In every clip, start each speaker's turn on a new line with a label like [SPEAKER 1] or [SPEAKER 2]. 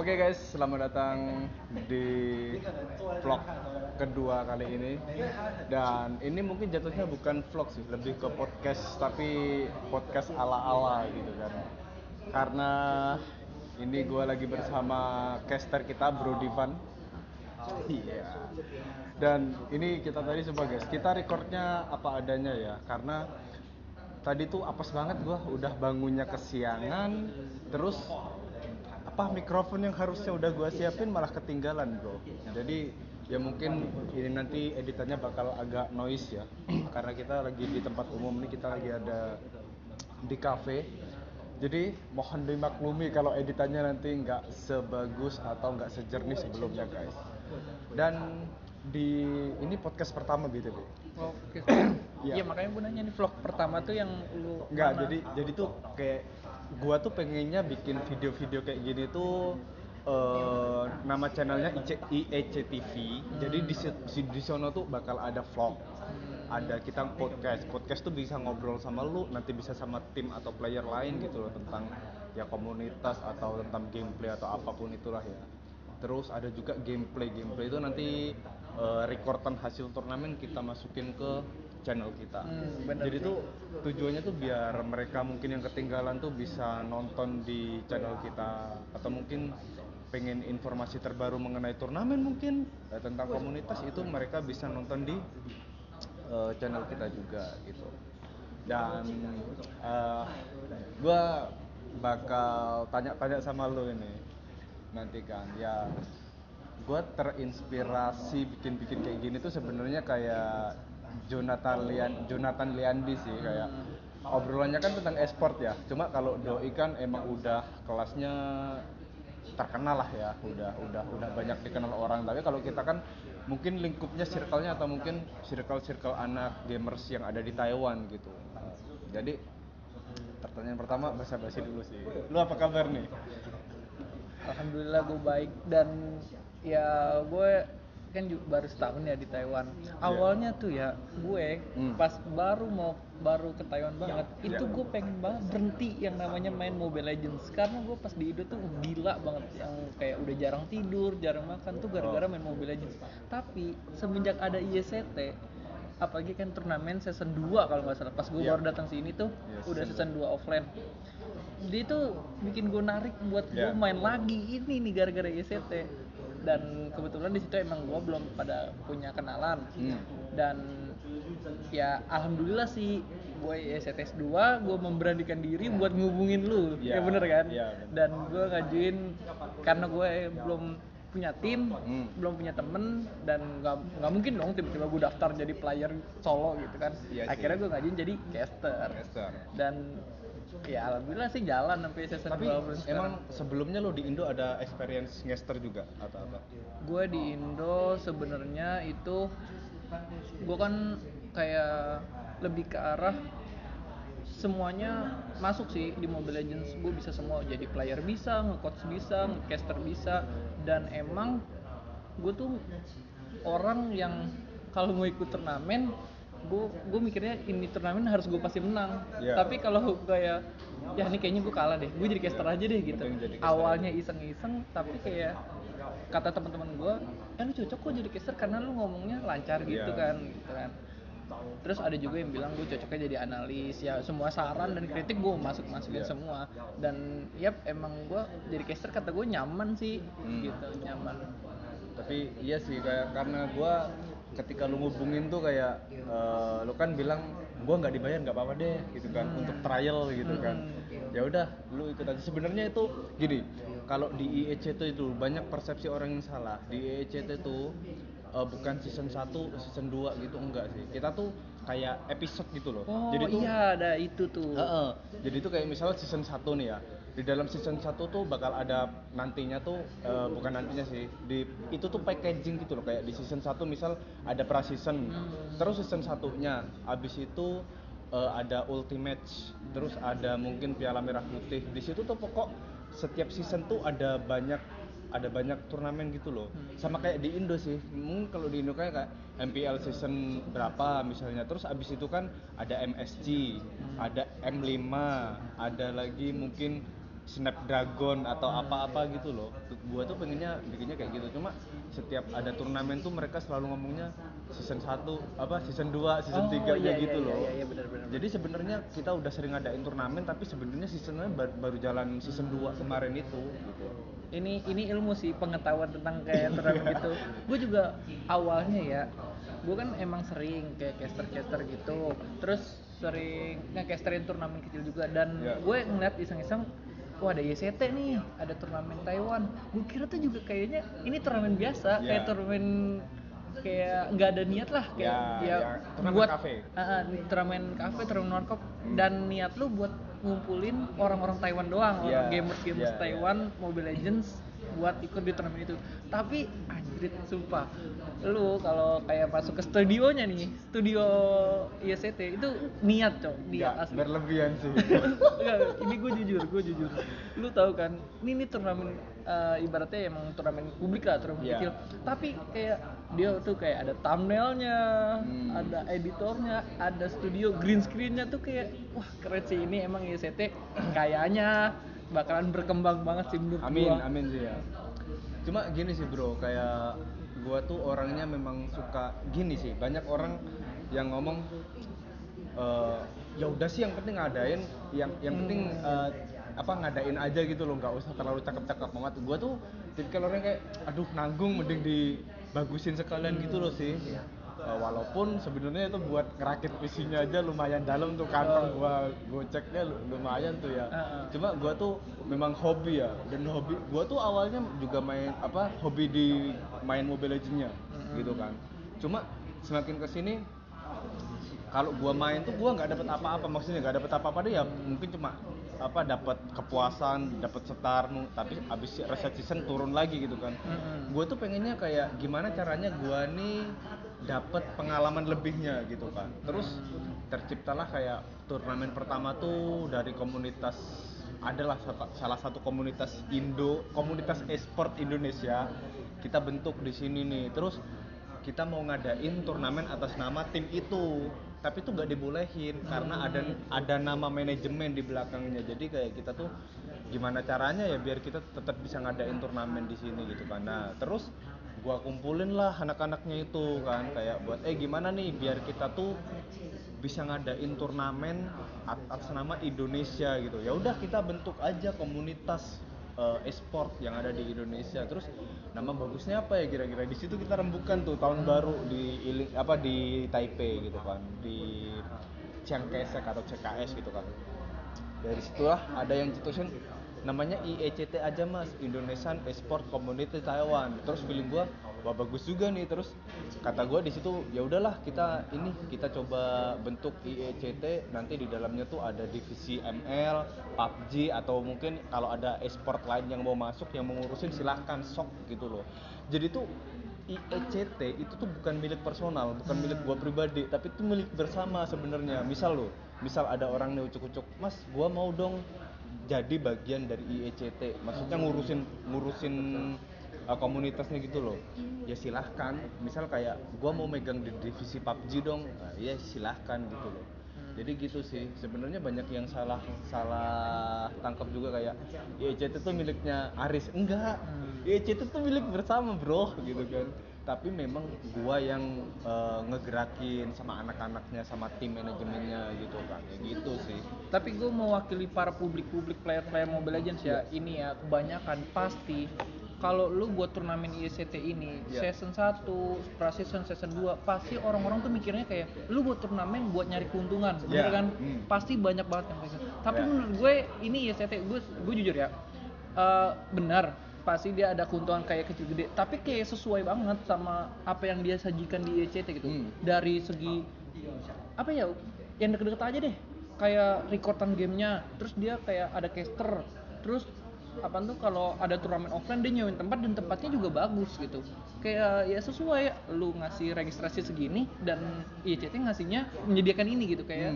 [SPEAKER 1] Oke guys, selamat datang di vlog kedua kali ini. Dan ini mungkin jatuhnya bukan vlog sih, lebih ke podcast, tapi podcast ala-ala gitu kan. Karena ini gue lagi bersama caster kita, Bro Divan. Iya. Dan ini kita tadi sebagai kita recordnya apa adanya ya, karena tadi tuh apes banget gue, udah bangunnya kesiangan, terus apa mikrofon yang harusnya udah gue siapin malah ketinggalan bro. Jadi ya mungkin ini nanti editannya bakal agak noise ya karena kita lagi di tempat umum nih, kita lagi ada di cafe. Jadi mohon dimaklumi kalau editannya nanti nggak sebagus atau nggak sejernih sebelumnya guys. Dan di ini podcast pertama gitu deh.
[SPEAKER 2] Oke. Iya makanya gue nanya nih, vlog pertama tuh yang lu
[SPEAKER 1] Enggak,
[SPEAKER 2] mana?
[SPEAKER 1] jadi tuh kayak gua tuh pengennya bikin video-video kayak gini tuh nama channelnya IEC TV. Jadi di sono tuh bakal ada vlog. Ada kita podcast. Podcast tuh bisa ngobrol sama lu, nanti bisa sama tim atau player lain gitu loh, tentang ya komunitas atau tentang gameplay atau apapun itulah ya. Terus ada juga gameplay itu nanti rekordan hasil turnamen kita masukin ke channel kita. Jadi tuh tujuannya tuh biar mereka mungkin yang ketinggalan tuh bisa nonton di channel kita, atau mungkin pengen informasi terbaru mengenai turnamen mungkin tentang komunitas, itu mereka bisa nonton di channel kita juga gitu. Dan gue bakal tanya-tanya sama lo ini nanti kan ya. Gue terinspirasi bikin kayak gini tuh sebenarnya kayak Jonathan Liandi sih, kayak obrolannya kan tentang e-sport ya. Cuma kalau Doi kan emang udah kelasnya terkenal lah ya, udah banyak dikenal orang. Tapi kalau kita kan mungkin lingkupnya circle-nya atau mungkin circle anak gamers yang ada di Taiwan gitu. Jadi pertanyaan pertama basa-basi dulu sih. Lu apa kabar nih?
[SPEAKER 2] Alhamdulillah gue baik, dan ya gue kan baru setahun ya di Taiwan. Awalnya tuh ya gue pas baru ke Taiwan banget, itu gue pengen banget berhenti yang namanya main Mobile Legends, karena gue pas di Indo tuh gila banget, yang kayak udah jarang tidur, jarang makan tuh gara-gara main Mobile Legends. Tapi semenjak ada ISCT, apalagi kan turnamen season 2 kalau nggak salah, pas gue baru datang sini tuh udah season 2 offline. Dia tuh bikin gue narik buat gue main lagi ini nih gara-gara ISCT. Dan kebetulan di situ emang gue belum pada punya kenalan. Dan ya alhamdulillah sih, gue ISCT 2 gue memberanikan diri buat ngubungin lu. Ya bener kan? Dan gue ngajuin karena gue belum punya tim, belum punya temen, dan nggak mungkin dong tiba-tiba gue daftar jadi player solo gitu kan. Akhirnya gue ngajuin jadi caster. Dan ya alhamdulillah sih jalan sampai season 2.
[SPEAKER 1] Tapi emang sebelumnya lo di Indo ada experience ngester juga atau apa?
[SPEAKER 2] Gue di Indo sebenarnya itu gue kan kayak lebih ke arah semuanya masuk sih di Mobile Legends. Gue bisa semua, jadi player bisa, nge-coach bisa, nge-caster bisa. Dan emang gue tuh orang yang kalau mau ikut turnamen, gue mikirnya ini turnamen harus gue pasti menang. Tapi kalau kayak ya ini kayaknya gue kalah deh, gue jadi caster aja deh gitu. Awalnya iseng-iseng, tapi kayak kata teman-teman gue, lu cocok kok jadi caster karena lu ngomongnya lancar gitu kan. Terus ada juga yang bilang gue cocoknya jadi analis. Ya semua saran dan kritik gue masukin semua. Dan emang gue jadi caster kata gue nyaman sih, gitu, nyaman.
[SPEAKER 1] Tapi iya sih, kayak karena gue ketika lu ngubungin tuh kayak lu kan bilang gue nggak dibayar nggak apa-apa deh gitu kan, untuk trial gitu kan. Ya udah lu ikut aja. Sebenarnya itu gini, kalau di IECT itu banyak persepsi orang yang salah. Di IECT itu bukan season 1, season 2 gitu, enggak sih. Kita tuh kayak episode gitu loh.
[SPEAKER 2] Jadi tuh iya, ada itu tuh.
[SPEAKER 1] Jadi tuh kayak misalnya season 1 nih ya. Di dalam season 1 tuh bakal ada nantinya tuh bukan nantinya sih. Itu tuh packaging gitu loh, kayak di season 1 misal ada pra-season. Terus season 1-nya abis itu ada ultimate, terus ada mungkin Piala Merah Putih. Di situ tuh pokok setiap season tuh ada banyak turnamen gitu loh. Sama kayak di Indo sih. Mungkin kalau di Indo kayak MPL season berapa misalnya. Terus abis itu kan ada MSG, ada M5, ada lagi mungkin Snapdragon atau apa-apa gitu loh. Gua tuh pengennya bikinnya kayak gitu. Cuma setiap ada turnamen tuh mereka selalu ngomongnya season 1, season 2, season 3
[SPEAKER 2] iya,
[SPEAKER 1] gitu
[SPEAKER 2] iya,
[SPEAKER 1] loh.
[SPEAKER 2] iya, benar.
[SPEAKER 1] Jadi sebenarnya kita udah sering ngadain turnamen tapi sebenarnya seasonnya baru jalan season 2 kemarin itu gitu.
[SPEAKER 2] Ini ilmu sih, pengetahuan tentang kayak turnamen gitu. Gue juga awalnya ya, gue kan emang sering kayak caster gitu, terus sering nge-casterin turnamen kecil juga, dan gue ngeliat iseng-iseng, wah ada YCT nih, ada turnamen Taiwan. Gue kira tuh juga kayaknya ini turnamen biasa, kayak turnamen kayak nggak ada niat lah, kayak
[SPEAKER 1] turnamen
[SPEAKER 2] buat
[SPEAKER 1] kafe.
[SPEAKER 2] Turnamen kafe, turnamen warkop, dan niat lu buat ngumpulin orang-orang Taiwan doang, gamers Taiwan, Mobile Legends, buat ikut di turnamen itu. Tapi anjrit, sumpah, lu kalau kayak masuk ke studionya nih, studio ISCT itu niat asli.
[SPEAKER 1] Berlebihan sih.
[SPEAKER 2] Enggak, ini gue jujur. Lu tahu kan, ini turnamen ibaratnya emang turnamen publik lah, turnamen kecil. Tapi kayak dia tuh kayak ada thumbnailnya, ada editornya, ada studio, green screennya tuh kayak wah keren sih, ini emang ISCT kayaknya bakalan berkembang banget sih menurut gua.
[SPEAKER 1] Amin sih ya. Cuma gini sih bro, kayak gua tuh orangnya memang suka gini sih. Banyak orang yang ngomong ya udah sih yang penting ngadain, yang penting ngadain aja gitu loh, nggak usah terlalu cakep-cakep banget. Gua tuh tipikal orang kayak aduh nanggung, mending dibagusin sekalian gitu loh sih. Walaupun sebenarnya itu buat ngerakit PC-nya aja lumayan dalam tuh, kantong gua ceknya lumayan tuh ya. Cuma gua tuh memang hobi ya, dan hobi gua tuh awalnya juga hobi di main Mobile Legends-nya gitu kan. Cuma semakin kesini kalau gua main tuh gua nggak dapet apa-apa, maksudnya nggak dapet apa-apa deh ya, mungkin cuma dapat kepuasan, dapat setar, tapi abis reset season turun lagi gitu kan. Gue tuh pengennya kayak gimana caranya gue nih dapat pengalaman lebihnya gitu kan. Terus terciptalah kayak turnamen pertama tuh dari komunitas, adalah salah satu komunitas komunitas e-sport Indonesia kita bentuk di sini nih. Terus kita mau ngadain turnamen atas nama tim itu, tapi itu nggak dibolehin karena ada nama manajemen di belakangnya. Jadi kayak kita tuh gimana caranya ya biar kita tetap bisa ngadain turnamen di sini gitu kan. Nah terus gua kumpulin lah anak-anaknya itu kan, kayak buat gimana nih biar kita tuh bisa ngadain turnamen atas nama Indonesia gitu. Ya udah kita bentuk aja komunitas e-sport yang ada di Indonesia. Terus nama bagusnya apa ya kira-kira? Di situ kita rembukan tuh tahun baru di Taipei gitu kan, di Chiang Kai-shek atau CKS gitu kan. Dari situlah ada yang cetusin namanya IECT aja mas, Indonesian Esport Community Taiwan. Terus feeling gua wah bagus juga nih. Terus kata gua di situ ya udahlah kita coba bentuk IECT, nanti di dalamnya tuh ada divisi ML, PUBG, atau mungkin kalau ada esport lain yang mau masuk yang mau ngurusin silahkan sok gitu loh. Jadi tuh IECT itu tuh bukan milik personal, bukan milik gua pribadi, tapi itu milik bersama sebenarnya. Misal ada orang nih ucuk-ucuk, mas gua mau dong jadi bagian dari IECT, maksudnya ngurusin komunitasnya gitu loh. Ya silahkan, misal kayak gua mau megang di divisi PUBG dong, ya silahkan gitu loh. Jadi gitu sih, sebenarnya banyak yang salah tangkap juga kayak IECT itu miliknya Aris. Enggak, IECT itu milik bersama bro gitu kan. Tapi memang gua yang ngegerakin sama anak-anaknya, sama tim manajemennya gitu kan, ya gitu sih.
[SPEAKER 2] Tapi gue mewakili para publik player Mobile Legends ya. Ini ya kebanyakan pasti kalau lu buat turnamen ISCT ini season 1, pra-season, season 2, pasti orang-orang tuh mikirnya kayak lu buat turnamen buat nyari keuntungan, bener kan? Pasti banyak banget yang kayak gitu. Tapi menurut gue ini ISCT, gue jujur ya, benar pasti dia ada keuntungan kayak kecil gede, tapi kayak sesuai banget sama apa yang dia sajikan di ISCT gitu. Dari segi apa ya, yang deket-deket aja deh, kayak recordan gamenya, terus dia kayak ada caster, terus apa tuh kalau ada turnamen offline dia nyewain tempat dan tempatnya juga bagus gitu. Kayak ya sesuai, lu ngasih registrasi segini dan ICT ngasihnya menyediakan ini gitu, kayak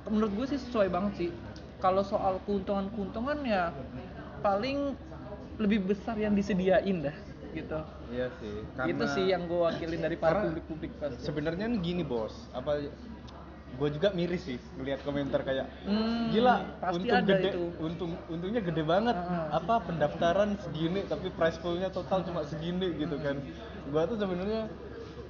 [SPEAKER 2] menurut gue sih sesuai banget sih. Kalau soal keuntungan ya paling lebih besar yang disediain dah gitu.
[SPEAKER 1] Iya sih.
[SPEAKER 2] Itu sih yang gue wakilin dari para publik pasti.
[SPEAKER 1] Sebenarnya gini bos, gue juga miris sih ngelihat komentar kayak gila,
[SPEAKER 2] pasti
[SPEAKER 1] untung
[SPEAKER 2] ada
[SPEAKER 1] gede,
[SPEAKER 2] itu.
[SPEAKER 1] untungnya gede banget, apa pendaftaran segini tapi prize poolnya total cuma segini gitu kan. Gue tuh sebenarnya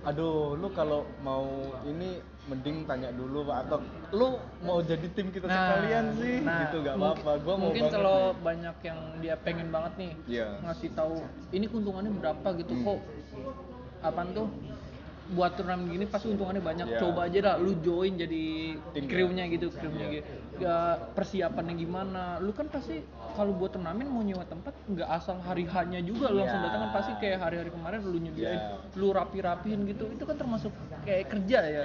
[SPEAKER 1] aduh, lu kalau mau ini mending tanya dulu Pak, atau lu mau jadi tim kita sekalian sih gitu, nggak apa-apa, gue mau
[SPEAKER 2] mungkin
[SPEAKER 1] banget
[SPEAKER 2] kalau
[SPEAKER 1] nih.
[SPEAKER 2] banyak yang dia pengen banget nih ngasih tahu ini keuntungannya berapa gitu kok apaan tuh buat turnamen gini pasti untungannya banyak. Coba aja dah lu join jadi krunya gitu, gitu. Ya persiapannya gimana, lu kan pasti kalau buat turnamen mau nyewa tempat nggak asal hari hanya juga lu langsung datang kan, pasti kayak hari-hari kemarin lu nyediain lu rapi-rapihin gitu, itu kan termasuk kayak kerja ya,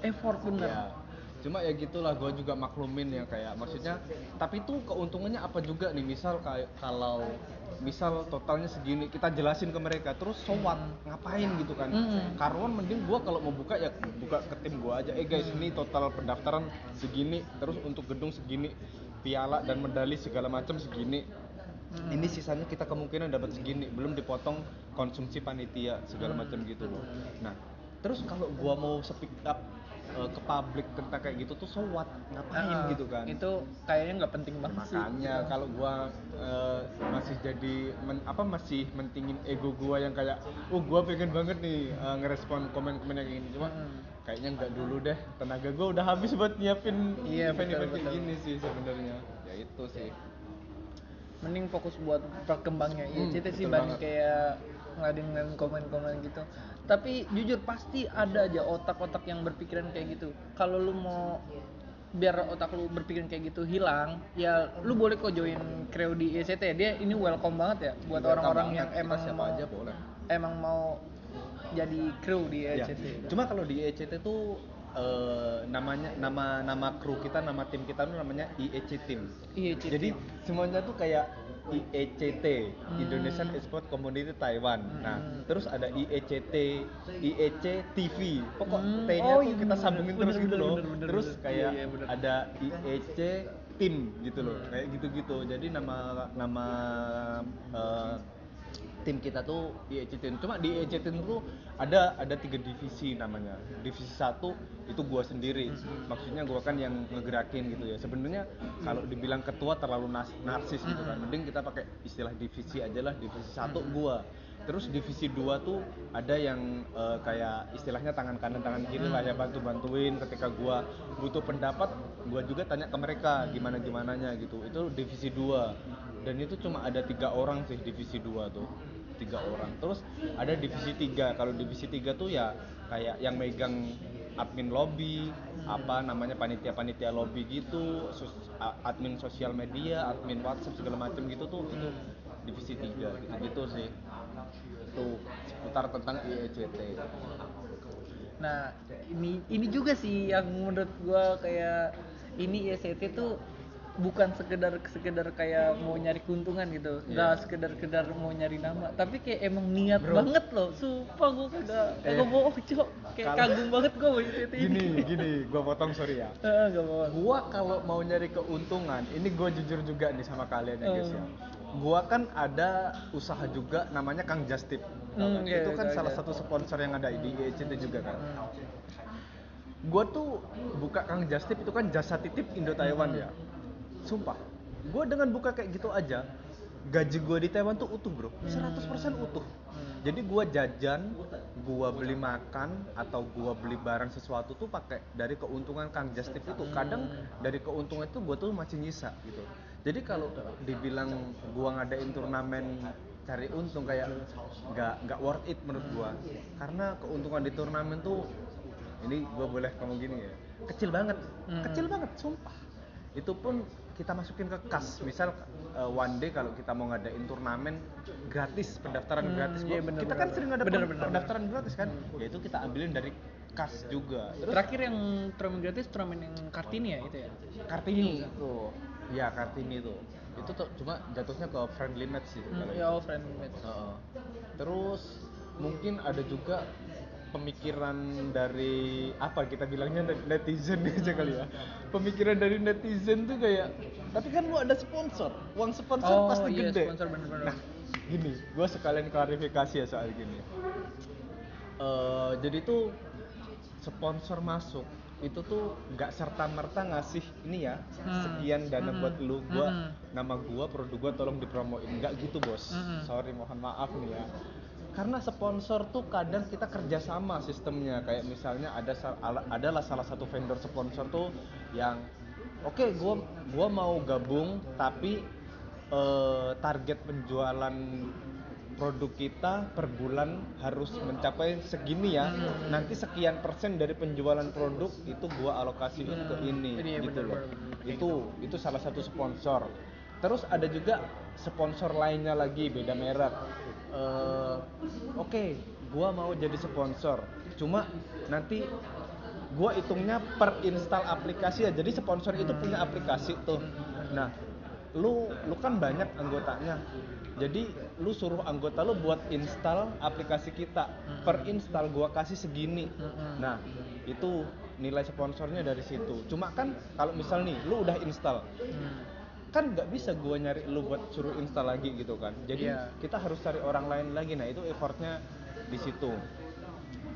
[SPEAKER 2] effort bener.
[SPEAKER 1] Cuma ya gitulah, gue juga maklumin ya, kayak maksudnya tapi itu keuntungannya apa juga nih, misal kayak kalau misal totalnya segini kita jelasin ke mereka terus so what, ngapain gitu kan. Karuan mending gue kalau mau buka ya buka ke tim gue aja, guys ini total pendaftaran segini, terus untuk gedung segini, piala dan medali segala macam segini, ini sisanya kita kemungkinan dapat segini, belum dipotong konsumsi panitia segala macam gitu loh. Nah terus kalau gua mau speak up ke publik tentang kayak gitu tuh so what, ngapain gitu kan.
[SPEAKER 2] Itu kayaknya nggak penting banget sih.
[SPEAKER 1] Makanya kalau gua masih jadi masih mentingin ego gua yang kayak gua pengen banget nih ngerespon komen-komen yang ini, cuma kayaknya nggak dulu deh, tenaga gua udah habis buat nyiapin event-event kayak gini sih sebenarnya. Ya itu sih,
[SPEAKER 2] mending fokus buat berkembangnya IECT sih. Banyak banget kayak ngeladen komen-komen gitu, tapi jujur pasti ada aja otak-otak yang berpikiran kayak gitu. Kalau lu mau biar otak lu berpikiran kayak gitu hilang, ya lu boleh kok join crew di IECT. Dia ini welcome banget ya buat orang-orang yang emang
[SPEAKER 1] siapa aja boleh,
[SPEAKER 2] emang mau jadi crew di IECT.
[SPEAKER 1] Ya. Cuma kalau di IECT tuh namanya nama kru kita, nama tim kita tuh namanya IEC Team. Jadi semuanya tuh kayak IECT, Indonesian Esport Community Taiwan. Nah, terus ada IECT, IEC TV. Pokok T-nya tuh kita sambungin terus gitu loh. Terus kayak ada IEC Team gitu loh. Kayak gitu-gitu. Jadi nama tim kita tuh IEC Team. Cuma di IEC Team tuh ada 3 divisi namanya. Divisi 1 itu gua sendiri. Maksudnya gua kan yang ngegerakin gitu ya. Sebenarnya kalau dibilang ketua terlalu narsis gitu kan. Mending kita pakai istilah divisi aja lah. Divisi 1 gua. Terus divisi 2 tuh ada yang kayak istilahnya tangan kanan tangan kiri lah ya, bantu-bantuin ketika gua butuh pendapat, gua juga tanya ke mereka gimana-gimananya gitu. Itu divisi 2. Dan itu cuma ada 3 orang sih divisi 2 tuh. 3 orang. Terus ada divisi 3. Kalau divisi 3 tuh ya kayak yang megang admin lobby, apa namanya panitia lobby gitu, admin sosial media, admin WhatsApp segala macam gitu tuh, itu divisi 3 gitu sih. Tuh seputar tentang IECT.
[SPEAKER 2] Nah, ini juga sih yang menurut gua kayak ini IECT tuh bukan sekedar kayak mau nyari keuntungan gitu, nggak sekedar mau nyari nama, tapi kayak emang niat banget loh, sumpah gua kagak bohong cok, kayak kagum banget gua sama IECT ini.
[SPEAKER 1] Gini, gua potong sorry ya.
[SPEAKER 2] Gak apa-apa.
[SPEAKER 1] Gua kalau mau nyari keuntungan, ini gua jujur juga nih sama kalian ya guys ya. Gua kan ada usaha juga namanya Kang Justip. Itu kan salah satu sponsor yang ada di IECT juga kan. Gua tuh buka Kang Justip itu kan jasa titip Indo Taiwan ya. Sumpah, gue dengan buka kayak gitu aja, gaji gue di Taiwan tuh utuh bro, 100% utuh. Jadi gue jajan, gue beli makan, atau gue beli barang sesuatu tuh pakai dari keuntungan Kang Justip itu. Kadang dari keuntungan itu gue tuh masih nyisa gitu. Jadi kalau dibilang gue ngadain turnamen cari untung, kayak nggak worth it menurut gue. Karena keuntungan di turnamen tuh, ini gue boleh ngomong gini ya, kecil banget, sumpah. Itu pun kita masukin ke kas. Misal one day kalau kita mau ngadain turnamen gratis, pendaftaran gratis. Kita kan sering ada pendaftaran gratis kan. Ya itu kita ambilin dari kas juga. Terus
[SPEAKER 2] terakhir yang turnamen gratis, turnamen yang Kartini ya itu ya?
[SPEAKER 1] Kartini itu. Ya Kartini itu. Itu tuh cuma jatuhnya ke friendly match sih kalau itu.
[SPEAKER 2] Friendly match.
[SPEAKER 1] Terus mungkin ada juga pemikiran dari apa kita bilangnya netizen aja kali ya. Pemikiran dari netizen tuh kayak, tapi kan lu ada sponsor, uang sponsor pasti gede.
[SPEAKER 2] Sponsor bener-bener.
[SPEAKER 1] Nah, gini, gue sekalian klarifikasi ya soal gini. Jadi tuh sponsor masuk itu tuh nggak serta merta ngasih ini ya sekian dana buat lu, nama gua, produk gua tolong dipromoin, nggak gitu bos. Sorry, mohon maaf nih ya, karena sponsor tuh kadang kita kerjasama sistemnya. Kayak misalnya adalah salah satu vendor sponsor tuh yang oke, gua mau gabung tapi target penjualan produk kita per bulan harus mencapai segini ya. Nanti sekian persen dari penjualan produk itu gua alokasiin ke ini gitu loh. Itu salah satu sponsor. Terus ada juga sponsor lainnya lagi, beda merek. Oke, gua mau jadi sponsor. Cuma nanti gua hitungnya per install aplikasi ya. Jadi sponsor itu punya aplikasi tuh. Nah, lu kan banyak anggotanya. Jadi lu suruh anggota lu buat install aplikasi kita. Per install gua kasih segini. Nah, itu nilai sponsornya dari situ. Cuma kan kalau misal nih lu udah install, kan nggak bisa gua nyari lu buat suruh install lagi gitu kan. Jadi kita harus cari orang lain lagi. Nah, itu effortnya di situ.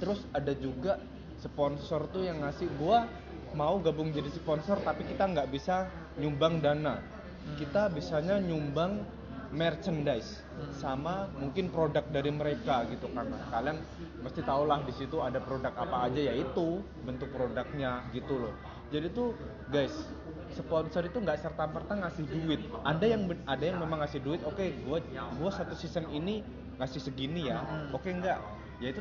[SPEAKER 1] Terus ada juga sponsor tuh yang ngasih, gua mau gabung jadi sponsor tapi kita nggak bisa nyumbang dana. Kita bisanya nyumbang merchandise sama mungkin produk dari mereka gitu, karena kalian mesti tahulah di situ ada produk apa aja, yaitu bentuk produknya gitu loh. Jadi tuh guys, sponsor itu nggak serta merta ngasih duit. Ada yang memang ngasih duit. Oke, gua satu season ini ngasih segini ya. Oke, enggak, ya itu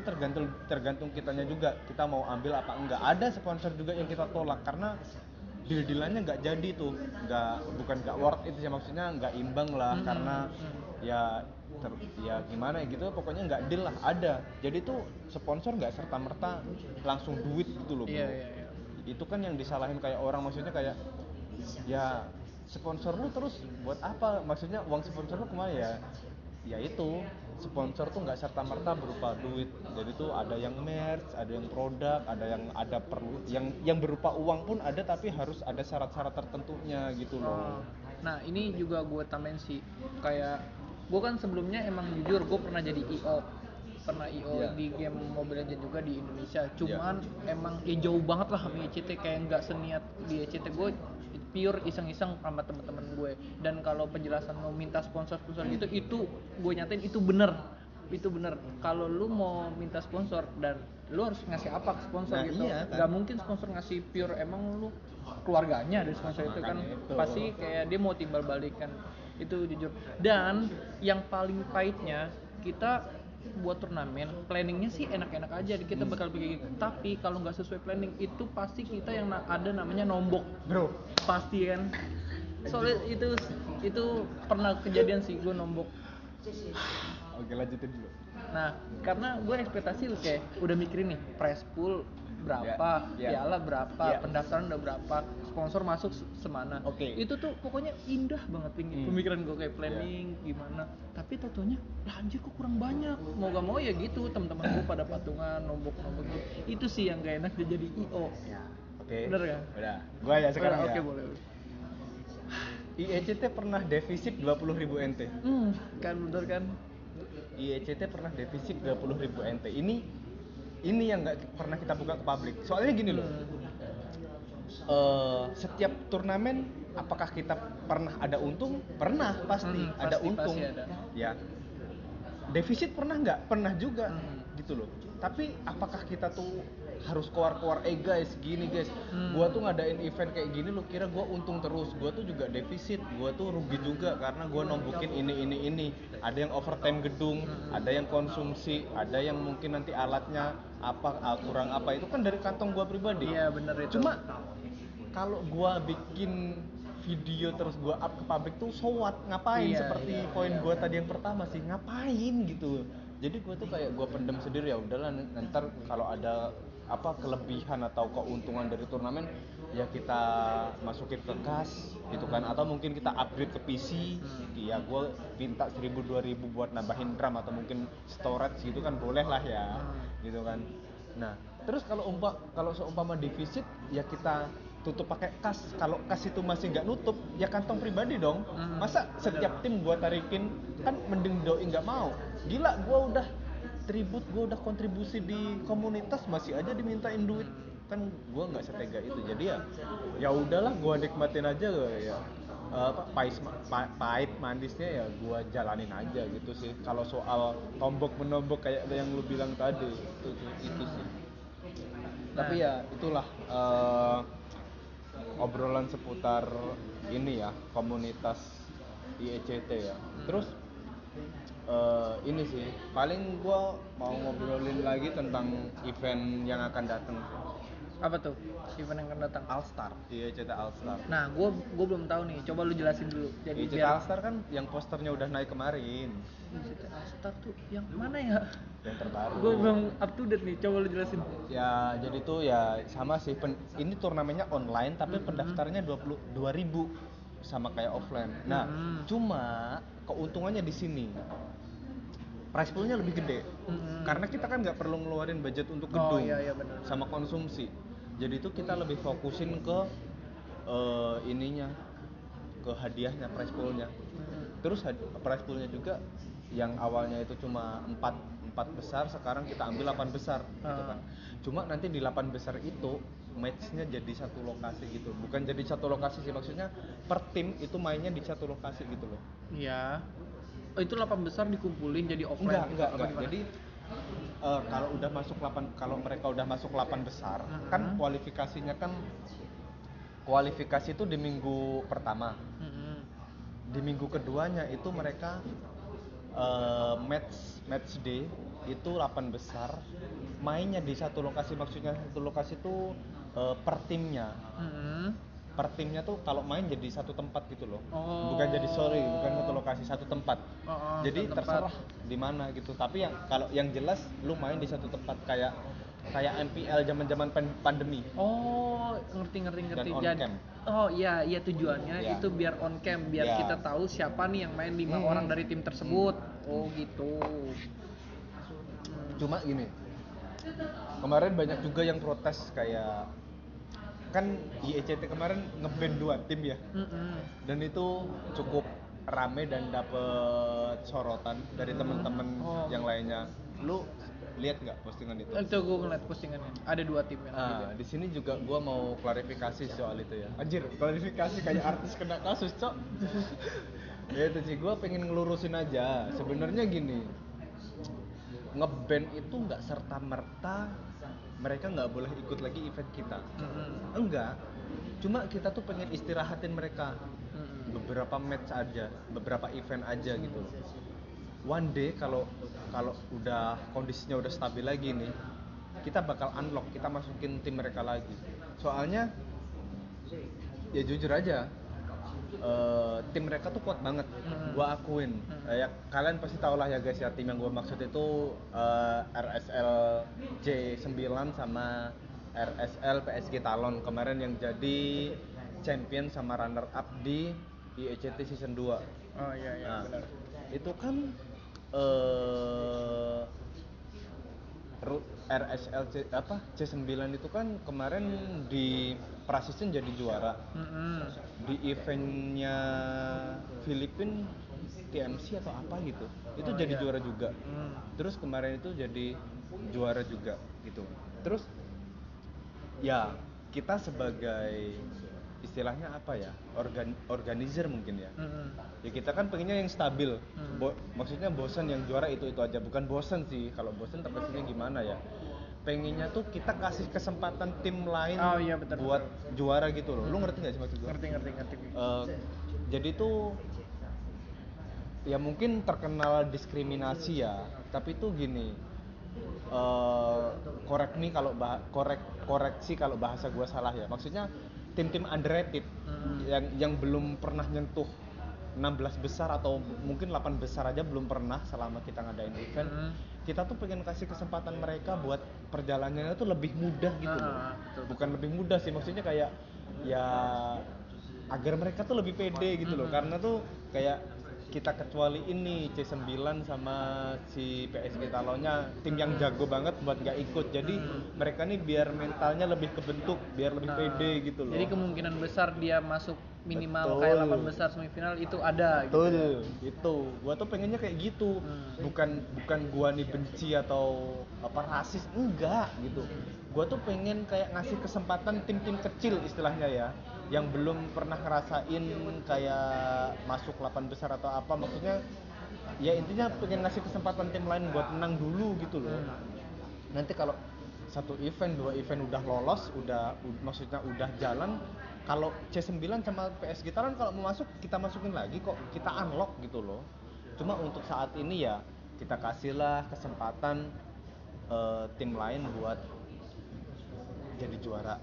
[SPEAKER 1] tergantung kitanya juga, kita mau ambil apa enggak. Ada sponsor juga yang kita tolak karena deal-dealannya nggak jadi tuh, bukan nggak worth it sih, maksudnya nggak imbang lah, karena ya gimana ya gitu, pokoknya nggak deal lah. Ada, jadi tuh sponsor nggak serta merta langsung duit gitu loh bro. Itu kan yang disalahin kayak orang, maksudnya kayak ya sponsor lu terus buat apa, maksudnya uang sponsor lu kemana ya itu sponsor tuh nggak serta merta berupa duit. Jadi tuh ada yang merch, ada yang produk, ada perlu yang berupa uang pun ada, tapi harus ada syarat-syarat tertentunya gitu loh.
[SPEAKER 2] Nah ini juga gue tambahin sih, kayak gue kan sebelumnya emang jujur gue pernah jadi IO di game Mobile Legends juga di Indonesia. Cuman emang jauh banget lah sama ECT, kayak nggak seniat di ECT. Gue pure iseng-iseng sama teman-teman gue. Dan kalau penjelasan mau minta sponsor itu gue nyatain itu bener. Kalau lu mau minta sponsor dan lu harus ngasih apa ke sponsor gitu.
[SPEAKER 1] Iya, kan?
[SPEAKER 2] Gak mungkin sponsor ngasih pure, emang lu keluarganya dari sponsor itu kan
[SPEAKER 1] itu.
[SPEAKER 2] Pasti kayak dia mau timbal balikan. Itu jujur. Dan yang paling pahitnya, kita buat turnamen, planningnya sih enak-enak aja, kita bakal bikin. Tapi kalau nggak sesuai planning itu pasti kita yang ada namanya nombok, bro. Pasti kan. Soalnya itu pernah kejadian sih, gue nombok.
[SPEAKER 1] Oke, lanjutin dulu.
[SPEAKER 2] Nah, karena gue ekspektasi kayak udah mikirin nih, prize pool berapa, piala berapa, pendaftaran udah berapa, sponsor masuk semana. Itu tuh pokoknya indah banget pemikiran gue, kayak planning gimana. Tapi totonya, lah anjir kok kurang banyak. Mau gak mau ya gitu, teman-teman gue pada patungan nombok gitu. Itu sih yang gak enak dia jadi IO. Bener gak?
[SPEAKER 1] Udah, gue ya sekarang ya.
[SPEAKER 2] Oke, boleh.
[SPEAKER 1] IECT pernah defisit 20.000 NT.
[SPEAKER 2] Kan bener kan?
[SPEAKER 1] IECT pernah defisit 20.000 NT. Ini yang nggak pernah kita buka ke publik. Soalnya gini loh, setiap turnamen apakah kita pernah ada untung? Pernah, pasti ada untung.
[SPEAKER 2] Pasti ada.
[SPEAKER 1] Ya, defisit pernah nggak? Pernah juga, gitu loh. Tapi apakah kita tuh harus keluar guys, gini guys, gua tuh ngadain event kayak gini, lu kira gua untung terus? Gua tuh juga defisit, gua tuh rugi juga karena gua nombokin ini. Ada yang overtime gedung, ada yang konsumsi, ada yang mungkin nanti alatnya kurang apa, itu kan dari kantong gua pribadi.
[SPEAKER 2] Iya bener itu.
[SPEAKER 1] Cuma kalau gua bikin video terus gua up ke publik tuh so what? Ngapain? Seperti poin gua tadi yang pertama sih, ngapain gitu. Jadi gue tuh kayak gue pendem sendiri, ya udahlah, ntar kalau ada kelebihan atau keuntungan dari turnamen ya kita masukin ke kas gitu kan, atau mungkin kita upgrade ke PC. Ya gue minta 1.000-2.000 buat nambahin RAM atau mungkin storage gitu kan, boleh lah ya gitu kan. Nah terus kalau seumpama defisit ya kita tutup pakai kas. Kalau kas itu masih nggak nutup ya kantong pribadi dong. Masa setiap tim gue tarikin, kan mending doi nggak mau. Gila, gue udah tribut, gue udah kontribusi di komunitas, masih aja dimintain duit. kan gue nggak setega itu. Jadi ya udahlah, gue nikmatin aja ya. Pahit manisnya ya gue jalanin aja gitu sih. Kalau soal tombok menombok kayak yang lu bilang tadi itu sih. Tapi ya itulah obrolan seputar ini ya, komunitas IECT ya. Terus ini sih paling gue mau ngobrolin lagi tentang event yang akan datang.
[SPEAKER 2] Apa tuh event yang akan datang?
[SPEAKER 1] All Star, IECT All Star.
[SPEAKER 2] Nah, gue belum tahu nih. Coba lu jelasin dulu. Jadi
[SPEAKER 1] IECT All Star kan yang posternya udah naik kemarin.
[SPEAKER 2] IECT All Star tuh yang mana ya?
[SPEAKER 1] Yang terbaru.
[SPEAKER 2] Gue belum up to date nih. Coba lu jelasin.
[SPEAKER 1] Ya, jadi tuh ya sama sih. Ini turnamennya online tapi pendaftarnya 22.000 sama kayak offline. Nah, cuma keuntungannya di sini. Price poolnya lebih gede. Karena kita kan nggak perlu ngeluarin budget untuk gedung
[SPEAKER 2] bener.
[SPEAKER 1] sama konsumsi. Jadi itu kita lebih fokusin ke ininya, ke hadiahnya, prize poolnya. Terus prize poolnya juga yang awalnya itu cuma 4 besar, sekarang kita ambil 8 besar gitu kan. Cuma nanti di 8 besar itu matchnya jadi satu lokasi gitu. Bukan jadi satu lokasi sih, maksudnya per tim itu mainnya di satu lokasi gitu loh.
[SPEAKER 2] Iya. Oh, itu 8 besar dikumpulin jadi offline?
[SPEAKER 1] Enggak. Jadi kalau mereka udah masuk 8 besar, kan kualifikasi itu di minggu pertama. Di minggu keduanya itu mereka match day itu 8 besar, mainnya di satu lokasi. Maksudnya satu lokasi itu per timnya. Per timnya tuh kalau main jadi satu tempat gitu loh. Bukan satu lokasi, satu tempat. Jadi terserah di mana gitu. Tapi kalau yang jelas lu main di satu tempat kayak MPL zaman-zaman pandemi.
[SPEAKER 2] Oh, ngerti.
[SPEAKER 1] Dan on
[SPEAKER 2] Jadi,
[SPEAKER 1] cam.
[SPEAKER 2] oh iya tujuannya itu biar on cam, biar kita tahu siapa nih yang main 5 orang dari tim tersebut. Oh gitu.
[SPEAKER 1] Cuma gini, kemarin banyak juga yang protes kayak kan IECT kemarin nge-ban 2 tim ya. Dan itu cukup rame dan dapet sorotan dari teman-teman yang lainnya. Lu lihat nggak postingan itu?
[SPEAKER 2] Itu gue ngeliat postingannya. Ada 2 tim yang
[SPEAKER 1] di sini juga gue mau klarifikasi soal itu ya. Anjir, klarifikasi kayak artis kena kasus, cok. Ya itu sih, gue pengen ngelurusin aja. Sebenarnya gini, nge-ban itu nggak serta-merta mereka nggak boleh ikut lagi event kita. Enggak, cuma kita tuh pengen istirahatin mereka beberapa match aja, beberapa event aja gitu. One day kalau udah kondisinya udah stabil lagi nih, kita bakal unlock, kita masukin tim mereka lagi. Soalnya ya jujur aja, tim mereka tuh kuat banget, gua akuin. Ya kalian pasti tau lah ya guys ya, tim yang gua maksud itu RSL J9 sama RSL PSG Talon kemarin yang jadi champion sama runner up di IECT season 2.
[SPEAKER 2] Oh iya benar.
[SPEAKER 1] Itu kan RSL C9 itu kan kemarin di Prasisten jadi juara. Di eventnya Filipina TMC atau apa gitu, itu jadi juara juga. Terus kemarin itu jadi juara juga gitu. Terus ya kita sebagai istilahnya apa ya, organizer mungkin ya. Ya kita kan pengennya yang stabil. Maksudnya bosan yang juara itu aja, bukan bosan sih. Kalau bosan terkesannya gimana ya, pengennya tuh kita kasih kesempatan tim lain buat juara gitu loh. Lu ngerti nggak sih maksud gue?
[SPEAKER 2] Ngerti.
[SPEAKER 1] Jadi tuh ya mungkin terkenal diskriminasi ya, tapi tuh gini, koreksi kalau bahasa gue salah ya. Maksudnya tim-tim underrated yang belum pernah nyentuh 16 besar atau mungkin 8 besar aja belum pernah selama kita ngadain event. Kita tuh pengen kasih kesempatan mereka buat perjalanannya tuh lebih mudah gitu loh. Bukan lebih mudah sih, maksudnya kayak ya agar mereka tuh lebih pede gitu loh. Karena tuh kayak kita kecuali ini C9 sama si PSG Talonnya tim yang jago banget buat nggak ikut. Jadi mereka nih biar mentalnya lebih kebentuk, biar lebih pede gitu loh.
[SPEAKER 2] Jadi kemungkinan besar dia masuk minimal
[SPEAKER 1] Betul.
[SPEAKER 2] kayak 8 besar semifinal itu ada gitu.
[SPEAKER 1] Betul, itu. Gua tuh pengennya kayak gitu. Bukan gua nih benci atau apa rasis, enggak gitu. Gua tuh pengen kayak ngasih kesempatan tim-tim kecil istilahnya ya, yang belum pernah ngerasain kayak masuk 8 besar atau apa, maksudnya ya intinya pengen ngasih kesempatan tim lain buat menang dulu gitu loh. Nanti kalau satu event, dua event udah lolos, maksudnya udah jalan, kalau C9 sama PSG Talon kalau mau masuk kita masukin lagi kok, kita unlock gitu loh. Cuma untuk saat ini ya kita kasihlah kesempatan tim lain buat jadi juara.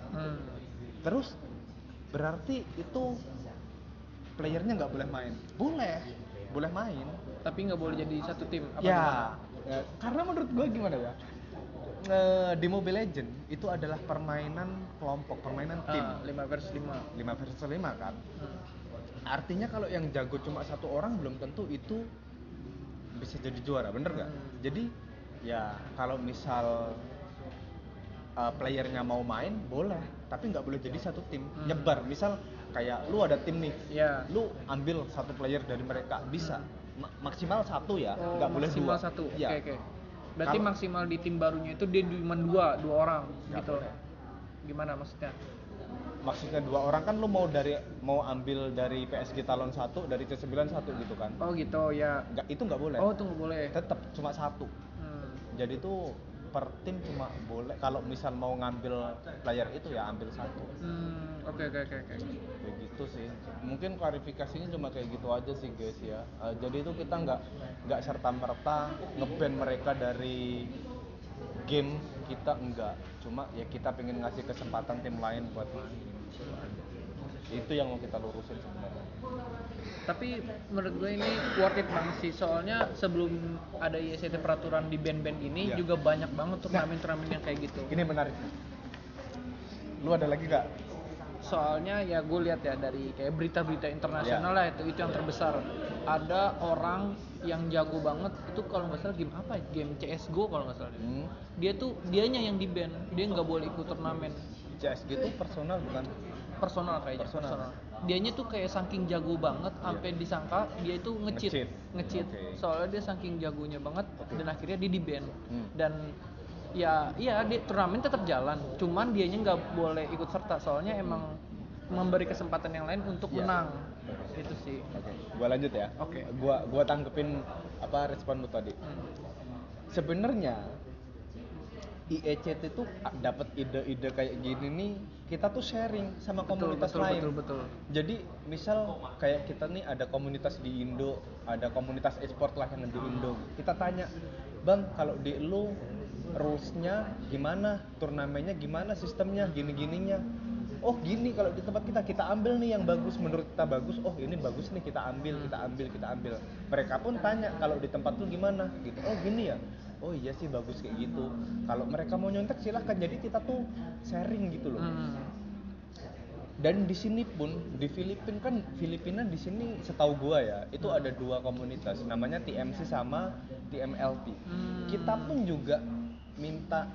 [SPEAKER 1] Terus berarti itu playernya nggak boleh main? Boleh main.
[SPEAKER 2] Tapi nggak boleh jadi satu tim. Apa
[SPEAKER 1] Ya,
[SPEAKER 2] gimana?
[SPEAKER 1] karena menurut gue gimana ya? Di Mobile Legend itu adalah permainan kelompok, permainan tim.
[SPEAKER 2] 5 versus 5.
[SPEAKER 1] 5 versus 5 kan. Artinya kalau yang jago cuma satu orang belum tentu itu bisa jadi juara, bener nggak? Jadi ya kalau misal playernya mau main boleh, tapi nggak boleh jadi satu tim. Nyebar, misal kayak lu ada tim nih, lu ambil satu player dari mereka bisa. Maksimal satu ya, nggak boleh dua.
[SPEAKER 2] Maksimal satu.
[SPEAKER 1] Ya.
[SPEAKER 2] Oke. Berarti
[SPEAKER 1] Kalau-
[SPEAKER 2] maksimal di tim barunya itu dia cuma dua orang
[SPEAKER 1] Nggak
[SPEAKER 2] gitu.
[SPEAKER 1] boleh.
[SPEAKER 2] Gimana maksudnya?
[SPEAKER 1] Maksudnya dua orang kan lu mau ambil dari PSG Talon 1, dari C9 1 gitu kan.
[SPEAKER 2] Oh gitu ya.
[SPEAKER 1] Itu nggak boleh.
[SPEAKER 2] Oh itu nggak boleh.
[SPEAKER 1] Tetap cuma satu. Jadi tuh per tim cuma boleh, kalau misal mau ngambil player itu ya ambil satu.
[SPEAKER 2] Oke.
[SPEAKER 1] Kayak gitu sih. Mungkin klarifikasinya cuma kayak gitu aja sih guys ya. Jadi itu kita nggak serta merta nge-ban mereka dari game kita, enggak. Cuma ya kita pengen ngasih kesempatan tim lain buat main. Itu yang mau kita lurusin sebenarnya.
[SPEAKER 2] Tapi menurut gue ini worth it banget sih, soalnya sebelum ada IST peraturan di band-band ini juga banyak banget turnamen-turnamen yang kayak gitu.
[SPEAKER 1] Ini menarik. Lu ada lagi nggak?
[SPEAKER 2] Soalnya ya gue lihat ya dari kayak berita-berita internasional lah, itu yang terbesar. Ada orang yang jago banget itu kalau nggak salah game apa? Game CS:GO kalau nggak salah. Dianya yang di ban, dia nggak boleh ikut turnamen.
[SPEAKER 1] CS:GO itu personal bukan?
[SPEAKER 2] Personal kayaknya. Personal. Dianya tuh kayak saking jago banget sampai disangka dia itu nge-cheat. Okay. Soalnya dia saking jagonya banget dan akhirnya dia di-ban. Dan ya dia turnamen tetap jalan, cuman dianya nggak boleh ikut serta soalnya emang memberi kesempatan yang lain untuk menang. Itu sih.
[SPEAKER 1] Gua lanjut ya. Gua tanggepin apa respon lu tadi. Sebenarnya IECT itu dapat ide-ide kayak gini nih, kita tuh sharing sama komunitas lain.
[SPEAKER 2] Betul.
[SPEAKER 1] Jadi misal kayak kita nih ada komunitas di Indo, ada komunitas e-sport lah yang di Indo. Kita tanya, "Bang, kalau di lu rules-nya gimana? Turnamennya gimana? Sistemnya gini-gininya?" Oh gini, kalau di tempat kita ambil nih yang bagus, menurut kita bagus. Oh ini bagus nih, kita ambil. Mereka pun tanya, kalau di tempat lu gimana gitu. Oh gini ya. Oh iya sih bagus kayak gitu. Kalau mereka mau nyontek silahkan. Jadi kita tuh sharing gitu loh. Dan di sini pun di Filipina di sini setahu gua ya itu ada dua komunitas, namanya TMC sama TMLP. Kita pun juga minta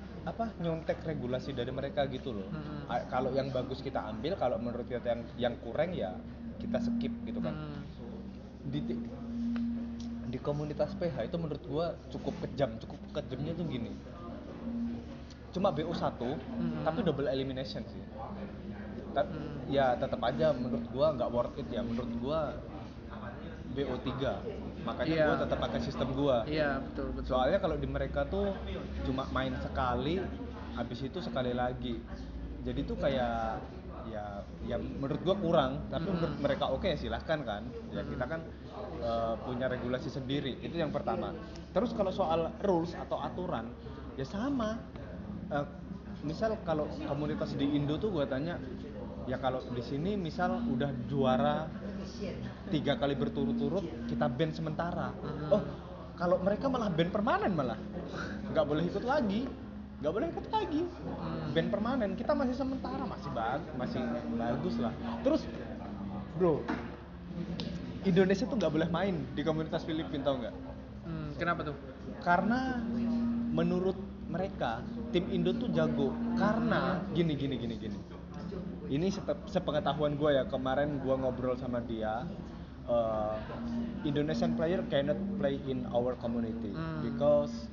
[SPEAKER 1] nyontek regulasi dari mereka gitu loh. Kalau yang bagus kita ambil, kalau menurut kita yang kurang ya kita skip gitu kan. Di komunitas PH itu menurut gua cukup kejamnya tuh gini. Cuma BO1 tapi double elimination sih. Ya tetap aja menurut gua nggak worth it ya. Menurut gua BO3. Makanya gua tetap pakai sistem gua.
[SPEAKER 2] Iya, betul.
[SPEAKER 1] Soalnya kalau di mereka tuh cuma main sekali, habis itu sekali lagi. Jadi tuh kayak ya menurut gua kurang, tapi menurut mereka oke, silahkan kan. Ya kita kan punya regulasi sendiri. Itu yang pertama. Terus kalau soal rules atau aturan ya sama. Misal kalau komunitas di Indo tuh gua tanya, ya kalau di sini misal udah juara 3 kali berturut-turut kita ban sementara. Oh, kalau mereka malah ban permanen malah. Nggak boleh ikut lagi. Ban permanen. Kita masih sementara, masih bagus lah. Terus bro, Indonesia tuh nggak boleh main di komunitas Filipina, tau nggak?
[SPEAKER 2] Kenapa tuh?
[SPEAKER 1] Karena menurut mereka tim Indo tuh jago karena gini. Ini sepengetahuan gue ya, kemarin gue ngobrol sama dia, Indonesian player cannot play in our community because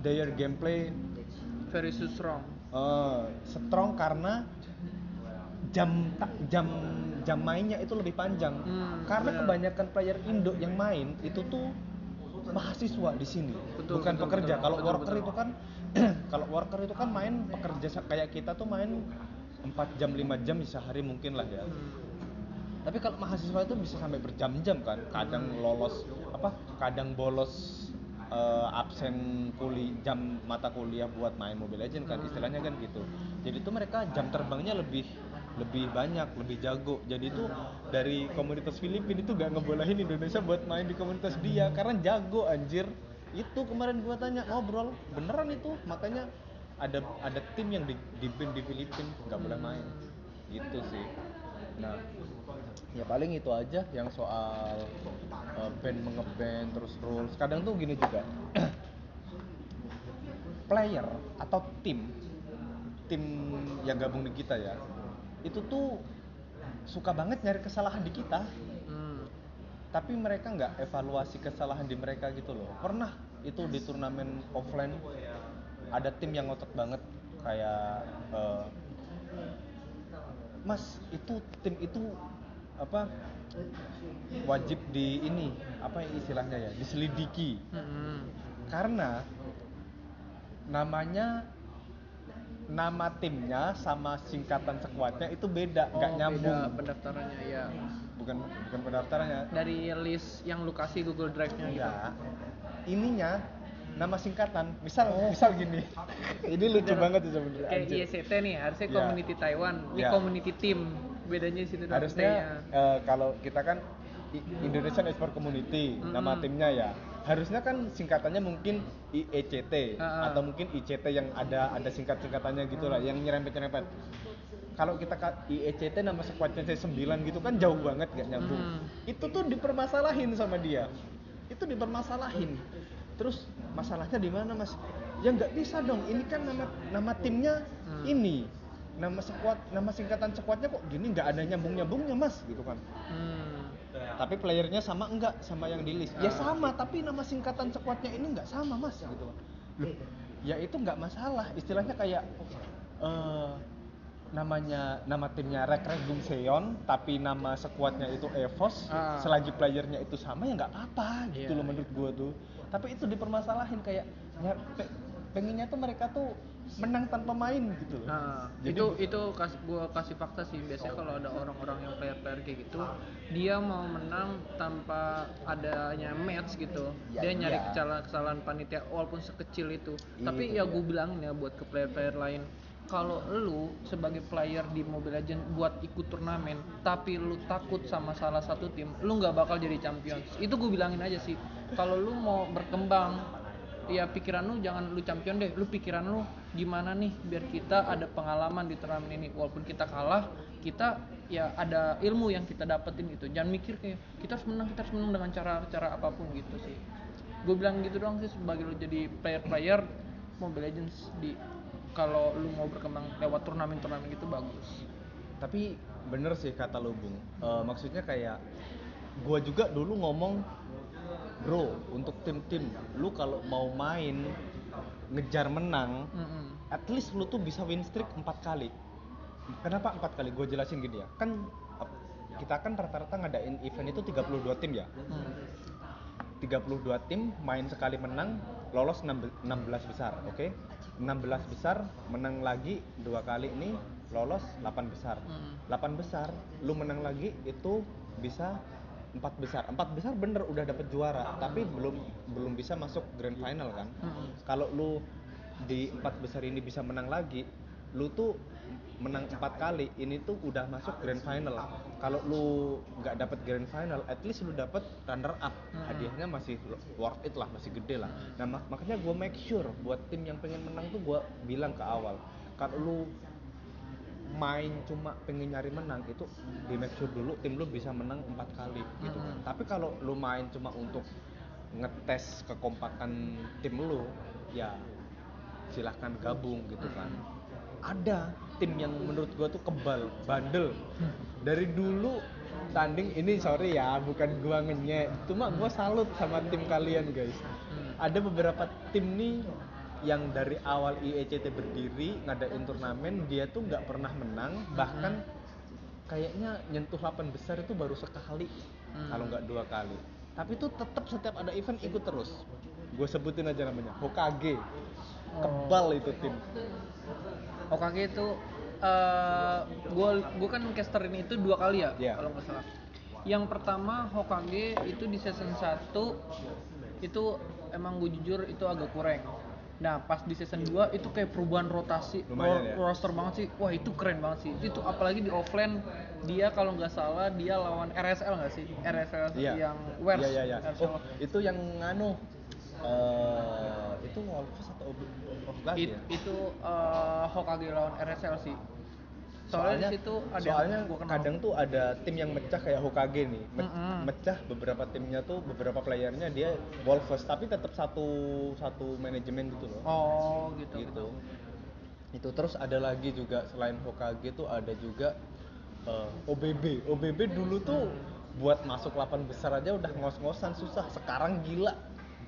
[SPEAKER 1] their gameplay
[SPEAKER 2] Very strong.
[SPEAKER 1] strong karena jam jam mainnya itu lebih panjang. Karena
[SPEAKER 2] bener.
[SPEAKER 1] kebanyakan player Indo yang main itu tuh mahasiswa di sini, bukan pekerja. Kalau worker itu kan kalau worker itu kan main pekerja kayak kita tuh main 4 jam 5 jam sehari mungkin lah ya. Tapi kalau mahasiswa itu bisa sampai berjam-jam kan, kadang kadang bolos absen jam mata kuliah buat main Mobile Legends kan, istilahnya kan gitu. Jadi itu mereka jam terbangnya lebih banyak, lebih jago. Jadi itu dari komunitas Filipina itu gak ngebolehin Indonesia buat main di komunitas dia karena jago anjir. Itu kemarin gua tanya, ngobrol beneran itu, makanya ada tim yang di ban di Filipina nggak boleh main gitu sih. Nah ya paling itu aja yang soal ban mengeband terus rules. Kadang tuh gini juga player atau tim yang gabung di kita ya, itu tuh suka banget nyari kesalahan di kita, tapi mereka nggak evaluasi kesalahan di mereka gitu loh. Pernah itu di turnamen offline ada tim yang ngotot banget kayak Mas, itu tim itu wajib di ini istilahnya ya, diselidiki. Karena nama timnya sama singkatan squadnya itu beda, nggak nyambung.
[SPEAKER 2] Beda pendaftarannya ya.
[SPEAKER 1] Bukan pendaftarannya.
[SPEAKER 2] Dari list yang lu kasih Google Drive-nya gitu.
[SPEAKER 1] Ya. Ininya nama singkatan. Misal gini. Ini lucu banget sih sebenarnya.
[SPEAKER 2] Kayak ICT nih, harusnya community Taiwan, ini community team. Bedanya di situ.
[SPEAKER 1] Harusnya kalau kita kan Indonesian Esport Community, nama timnya ya. Harusnya kan singkatannya mungkin IECT atau mungkin ICT yang ada singkat-singkatannya gitu lah, yang nyerempet-nyerempet. Kalau kita IECT nama squadnya saya 9 gitu kan jauh banget gak nyambung. Itu tuh dipermasalahin sama dia. Terus masalahnya di mana, Mas? Ya nggak bisa dong. Ini kan nama timnya ini. Nama singkatan squadnya kok gini, nggak ada nyambungnya, Mas, gitu kan. Tapi playernya sama enggak sama yang di list? Ya sama, tapi nama singkatan squadnya ini enggak sama, Mas, gitu. Ya itu enggak masalah. Istilahnya kayak nama timnya Rek Bung Seon, tapi nama squadnya itu EVOS, selagi playernya itu sama ya enggak apa-apa gitu loh menurut gua tuh. Tapi itu dipermasalahin kayak ya, pengennya tuh mereka tuh menang tanpa main gitu loh.
[SPEAKER 2] Jadi itu gua kasih fakta sih, biasanya kalau ada orang-orang yang player kayak gitu, dia mau menang tanpa adanya match gitu. Dia nyari kesalahan panitia walaupun sekecil itu. Tapi ya gua bilangin ya buat ke player lain, kalau lu sebagai player di Mobile Legends buat ikut turnamen tapi lu takut sama salah satu tim, lu nggak bakal jadi champions. Itu gue bilangin aja sih, kalau lu mau berkembang ya pikiran lu jangan lu champion deh, lu pikiran lu gimana nih biar kita ada pengalaman di turnamen ini, walaupun kita kalah kita ya ada ilmu yang kita dapetin gitu. Jangan mikir kayak kita harus menang dengan cara apapun gitu sih. Gue bilang gitu doang sih, sebagai lu jadi player Mobile Legends kalau lu mau berkembang lewat turnamen gitu bagus.
[SPEAKER 1] Tapi bener sih kata lu, Bung. Maksudnya kayak gua juga dulu ngomong, bro, untuk tim-tim lu kalau mau main ngejar menang, at least lu tuh bisa win streak 4 kali. Kenapa 4 kali? Gua jelasin gini ya. Kan kita kan rata-rata ngadain event itu 32 tim ya. 32 tim main sekali menang, lolos 16 besar, oke? 16 besar menang lagi 2 kali ini lolos 8 besar. 8 besar lu menang lagi itu bisa 4 besar. 4 besar bener udah dapet juara, tapi belum bisa masuk grand final kan. Kalau lu di 4 besar ini bisa menang lagi, lu tuh menang 4 kali, ini tuh udah masuk grand final. Kalau lu nggak dapet grand final, at least lu dapet runner up. Hadiahnya masih worth it lah, masih gede lah. Nah makanya gue make sure buat tim yang pengen menang tuh gue bilang ke awal, kalau lu main cuma pengen nyari menang, itu di make sure dulu tim lu bisa menang 4 kali gitu kan. Tapi kalau lu main cuma untuk ngetes kekompakan tim lu, ya silahkan gabung gitu kan. Ada tim yang menurut gua tuh kebal, bandel. Dari dulu tanding ini, sorry ya, bukan gua ngenyek, cuma gua salut sama tim kalian guys. Ada beberapa tim nih yang dari awal IECT berdiri ngadain turnamen, dia tuh nggak pernah menang, bahkan kayaknya nyentuh 8 besar itu baru sekali, kalau nggak 2 kali. Tapi tuh tetap setiap ada event ikut terus. Gue sebutin aja namanya, Hokage. Kebal itu tim.
[SPEAKER 2] Hokage itu gue kan casterin itu 2 kali ya,
[SPEAKER 1] Yeah.
[SPEAKER 2] kalau nggak salah. Yang pertama Hokage itu di season 1 itu emang gue jujur itu agak kurang. Nah pas di season 2 itu kayak perubahan rotasi,
[SPEAKER 1] Lumayan, ya?
[SPEAKER 2] roster banget sih. Wah itu keren banget sih. Itu apalagi di offline dia kalau nggak salah dia lawan RSL nggak sih? RSL yang Wers.
[SPEAKER 1] Iya. Oh itu yang nganu, itu Wolves atau Hokage ya?
[SPEAKER 2] Itu Hokage lawan RSL sih. Soalnya di situ ada
[SPEAKER 1] soalnya
[SPEAKER 2] yang gua kenal.
[SPEAKER 1] kadang tuh ada tim yang mecah kayak Hokage nih, mecah beberapa timnya tuh, beberapa playernya dia Wolves, tapi tetap satu manajemen gitu loh.
[SPEAKER 2] Oh gitu.
[SPEAKER 1] Itu terus ada lagi juga selain Hokage tuh ada juga OBB dulu tuh buat masuk 8 besar aja udah ngos-ngosan susah. Sekarang gila,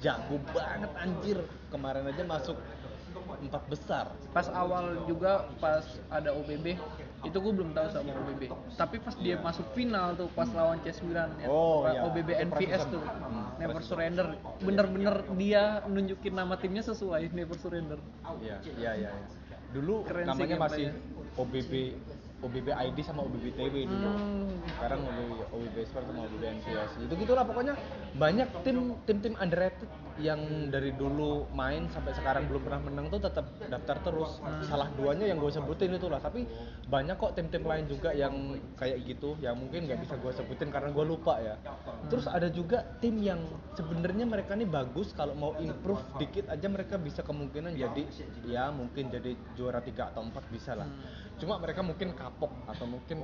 [SPEAKER 1] jago banget anjir. Kemarin aja masuk 4 besar.
[SPEAKER 2] Pas awal juga pas ada OBB itu gue belum tahu sama OBB. Tapi pas dia masuk final tuh pas lawan C9 ya. OBB
[SPEAKER 1] Itu
[SPEAKER 2] NVS
[SPEAKER 1] Precision.
[SPEAKER 2] tuh. Never Surrender. Bener-bener dia nunjukin nama timnya sesuai Never Surrender.
[SPEAKER 1] Iya. Dulu
[SPEAKER 2] Keren sih
[SPEAKER 1] namanya masih
[SPEAKER 2] gameplaynya.
[SPEAKER 1] OBB ID sama OBB TW dulu. Sekarang OBB Sport sama OBB NVS. Itu gitulah pokoknya, banyak tim underrated yang dari dulu main sampai sekarang belum pernah menang tuh tetap daftar terus. Salah duanya yang gue sebutin itulah, tapi banyak kok tim-tim lain juga yang kayak gitu yang mungkin nggak bisa gue sebutin karena gue lupa ya. Terus ada juga tim yang sebenarnya mereka nih bagus, kalau mau improve dikit aja mereka bisa kemungkinan jadi, ya mungkin jadi juara 3 atau 4 bisa lah. Cuma mereka mungkin kapok atau mungkin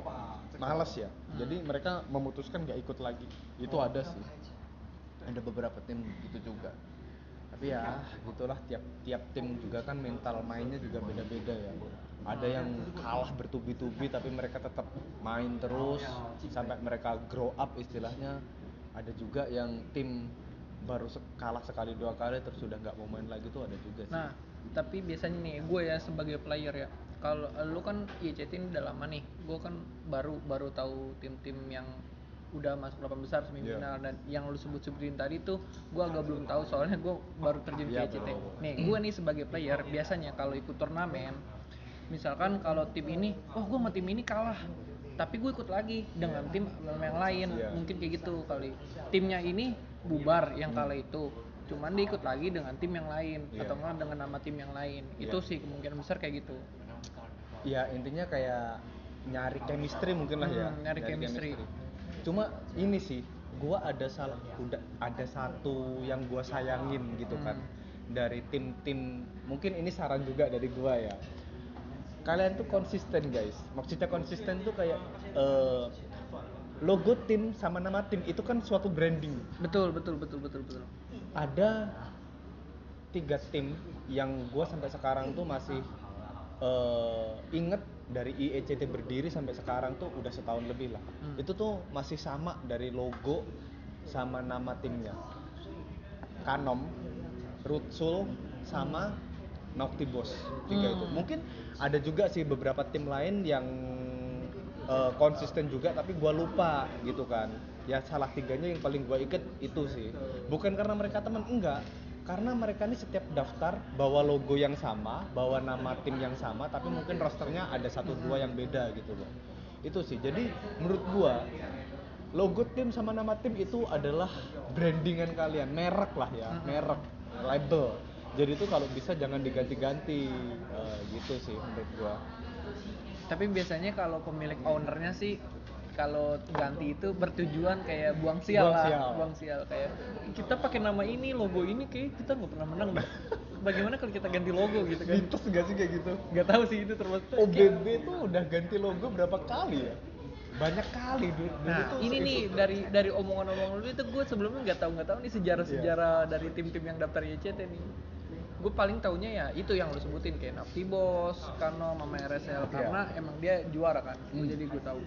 [SPEAKER 1] malas ya, jadi mereka memutuskan nggak ikut lagi. Itu ada sih, ada beberapa tim gitu juga. Tapi ya gitulah, tiap tim juga kan mental mainnya juga beda-beda ya. Ada yang kalah bertubi-tubi tapi mereka tetap main terus sampai mereka grow up istilahnya. Ada juga yang tim baru kalah sekali 2 kali terus sudah nggak mau main lagi, tuh ada juga sih.
[SPEAKER 2] Nah, tapi biasanya nih gue ya sebagai player ya. Kalau lu kan IECT ini udah lama nih. Gue kan baru tahu tim-tim yang udah masuk 8 besar semifinal. Dan yang lu sebutin tadi tuh gue agak belum tahu soalnya gue baru terjun ke IECT. Nih, gue nih sebagai player biasanya kalau ikut turnamen, misalkan kalau tim ini, gue sama tim ini kalah, tapi gue ikut lagi dengan tim yang lain, mungkin kayak gitu kali. Timnya ini bubar yang kalah itu, cuman dia ikut lagi dengan tim yang lain atau enggak dengan nama tim yang lain. Itu sih kemungkinan besar kayak gitu.
[SPEAKER 1] Ya intinya kayak nyari chemistry mungkin lah ya.
[SPEAKER 2] Nyari chemistry.
[SPEAKER 1] Cuma ini sih, gua ada satu yang gua sayangin gitu kan, dari tim-tim. Mungkin ini saran juga dari gua ya. Kalian tuh konsisten guys. Maksudnya konsisten tuh kayak logo tim sama nama tim itu kan suatu branding.
[SPEAKER 2] Betul.
[SPEAKER 1] Ada 3 tim yang gue sampai sekarang tuh masih inget, dari IECT berdiri sampai sekarang tuh udah setahun lebih lah. Itu tuh masih sama dari logo sama nama timnya. Kanom, Rutsul, sama Noctibos. 3 itu. Mungkin ada juga sih beberapa tim lain yang konsisten juga tapi gue lupa gitu kan. Ya salah 3-nya yang paling gue inget itu sih. Bukan karena mereka teman, enggak. Karena mereka ini setiap daftar bawa logo yang sama, bawa nama tim yang sama, tapi mungkin rosternya ada 1-2 yang beda gitu loh. Itu sih. Jadi menurut gue, logo tim sama nama tim itu adalah brandingan kalian, merek lah ya, merek, label. Jadi itu kalau bisa jangan diganti-ganti, gitu sih menurut gue.
[SPEAKER 2] Tapi biasanya kalau pemilik ownernya sih kalau ganti itu bertujuan kayak buang sial. Kayak kita pakai nama ini, logo ini, kayak kita nggak pernah menang dah. Bagaimana kalau kita ganti logo gitu kan?
[SPEAKER 1] Mitos nggak sih kayak gitu?
[SPEAKER 2] Nggak tahu sih itu termasuk.
[SPEAKER 1] OBB tuh udah ganti logo berapa kali ya? Banyak kali dulu.
[SPEAKER 2] Nah
[SPEAKER 1] tuh
[SPEAKER 2] ini nih dari omongan-omongan lu itu gue sebelumnya nggak tahu nih sejarah dari tim-tim yang daftar YCT nih. Gue paling taunya ya itu yang lu sebutin kayak Naftibos, Kano, Mama RSL karena emang dia juara kan. Jadi gue tahu.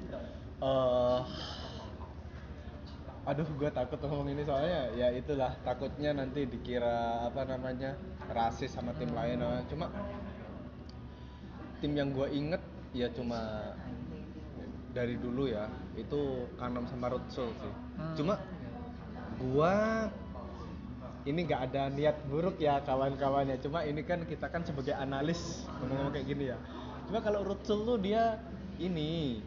[SPEAKER 1] Aduh, gue takut ngomong ini soalnya ya itulah, takutnya nanti dikira apa namanya rasis sama tim lain. Cuma tim yang gue inget ya cuma dari dulu ya itu Kanom sama Rotsul sih. Cuma gue ini nggak ada niat buruk ya kawan-kawannya, cuma ini kan kita kan sebagai analis ngomong kayak gini ya. Cuma kalau Rotsul tuh dia ini